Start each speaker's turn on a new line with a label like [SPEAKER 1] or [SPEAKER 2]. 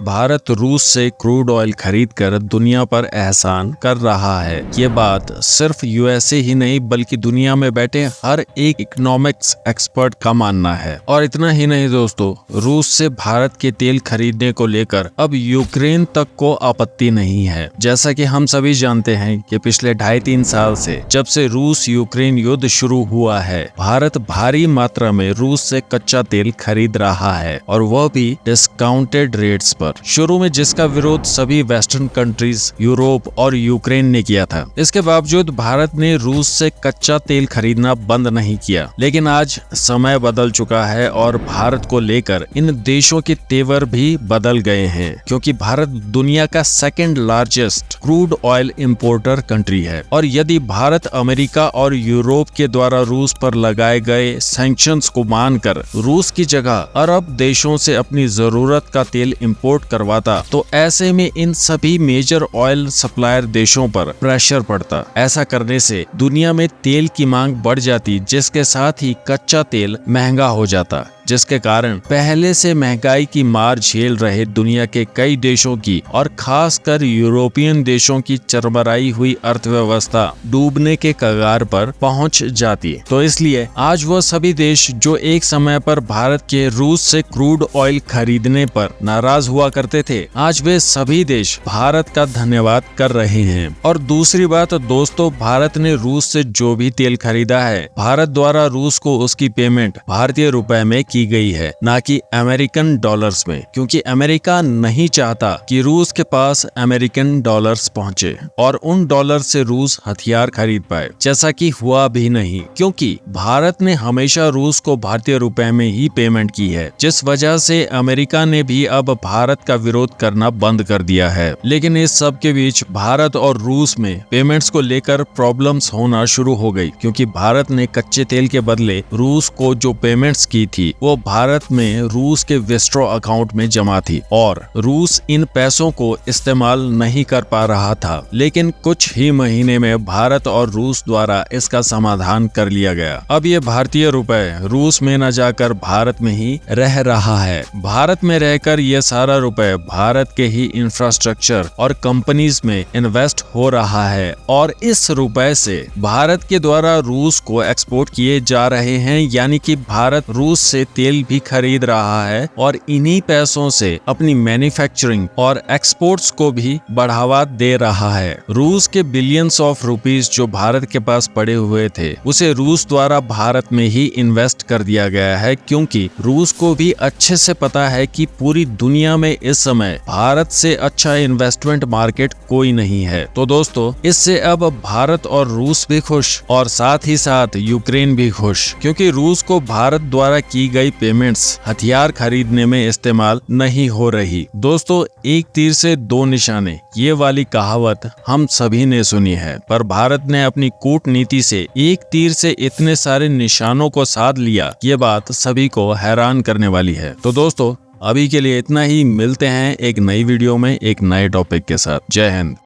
[SPEAKER 1] भारत रूस से crude oil खरीदकर दुनिया पर एहसान कर रहा है। ये बात सिर्फ यूएसए ही नहीं बल्कि दुनिया में बैठे हर एक इकोनॉमिक्स एक्सपर्ट का मानना है। और इतना ही नहीं दोस्तों, रूस से भारत के तेल खरीदने को लेकर अब यूक्रेन तक को आपत्ति नहीं है। जैसा कि हम सभी जानते हैं कि पिछले 2.5-3 साल से जब से रूस यूक्रेन युद्ध शुरू हुआ है, भारत भारी मात्रा में रूस से कच्चा तेल खरीद रहा है और वह भी डिस्काउंटेड रेट्स पर। शुरू में जिसका विरोध सभी वेस्टर्न कंट्रीज, यूरोप और यूक्रेन ने किया था। इसके बावजूद भारत ने रूस से कच्चा तेल खरीदना बंद नहीं किया। लेकिन आज समय बदल चुका है और भारत को लेकर इन देशों के तेवर भी बदल गए हैं, क्योंकि भारत दुनिया का second largest crude oil importer country है। और यदि भारत अमेरिका और यूरोप के द्वारा रूस पर लगाए गए सैंक्शंस को मानकर रूस की जगह अरब देशों से अपनी जरूरत का तेल इंपोर्ट करवाता, तो ऐसे में इन सभी मेजर ऑयल सप्लायर देशों पर प्रेशर पड़ता। ऐसा करने से दुनिया में तेल की मांग बढ़ जाती, जिसके साथ ही कच्चा तेल महंगा हो जाता, जिसके कारण पहले से महंगाई की मार झेल रहे दुनिया के कई देशों की और खासकर यूरोपियन देशों की चरमराई हुई अर्थव्यवस्था डूबने के कगार पर पहुंच जाती। तो इसलिए आज वह सभी देश जो एक समय पर भारत के रूस से क्रूड ऑयल खरीदने पर नाराज हुआ करते थे, आज वे सभी देश भारत का धन्यवाद कर रहे हैं। और दूसरी बात दोस्तों, भारत ने रूस से जो भी तेल खरीदा है, भारत द्वारा रूस को उसकी पेमेंट भारतीय रुपए में की गई है, ना कि अमेरिकन डॉलर्स में, क्योंकि अमेरिका नहीं चाहता कि रूस के पास अमेरिकन डॉलर्स पहुंचे और उन डॉलर से रूस हथियार खरीद पाए, जैसा कि हुआ भी नहीं, क्योंकि भारत ने हमेशा रूस को भारतीय रुपए में ही पेमेंट की है, जिस वजह से अमेरिका ने भी अब भारत का विरोध करना बंद कर दिया है। लेकिन इस सब के बीच भारत और रूस में पेमेंट्स को लेकर प्रॉब्लम्स होना शुरू हो गई, क्योंकि भारत ने कच्चे तेल के बदले रूस को जो पेमेंट्स की थी वो भारत में रूस के विस्ट्रॉ अकाउंट में जमा थी और रूस इन पैसों को इस्तेमाल नहीं कर पा रहा था। लेकिन कुछ ही महीने में भारत और रूस द्वारा इसका समाधान कर लिया गया। अब ये भारतीय रुपए रूस में न जाकर भारत में ही रह रहा है। भारत में रहकर ये सारा रुपए भारत के ही इंफ्रास्ट्रक्चर और कंपनीज में इन्वेस्ट हो रहा है और इस रुपए से भारत के द्वारा रूस को एक्सपोर्ट किए जा रहे हैं, यानी कि भारत रूस से तेल भी खरीद रहा है और इन्हीं पैसों से अपनी मैन्युफैक्चरिंग और एक्सपोर्ट्स को भी बढ़ावा दे रहा है। रूस के बिलियंस ऑफ रुपीस जो भारत के पास पड़े हुए थे, उसे रूस द्वारा भारत में ही इन्वेस्ट कर दिया गया है, क्योंकि रूस को भी अच्छे से पता है कि पूरी दुनिया में इस समय भारत से अच्छा इन्वेस्टमेंट मार्केट कोई नहीं है। तो दोस्तों, इससे अब भारत और रूस भी खुश और साथ ही साथ यूक्रेन भी खुश, क्योंकि रूस को भारत द्वारा की गई पेमेंट्स हथियार खरीदने में इस्तेमाल नहीं हो रही। दोस्तों, एक तीर से दो निशाने, ये वाली कहावत हम सभी ने सुनी है, पर भारत ने अपनी कूटनीति से एक तीर से इतने सारे निशानों को साध लिया, ये बात सभी को हैरान करने वाली है। तो दोस्तों, अभी के लिए इतना ही। मिलते हैं एक नई वीडियो में एक नए टॉपिक के साथ। जय हिंद।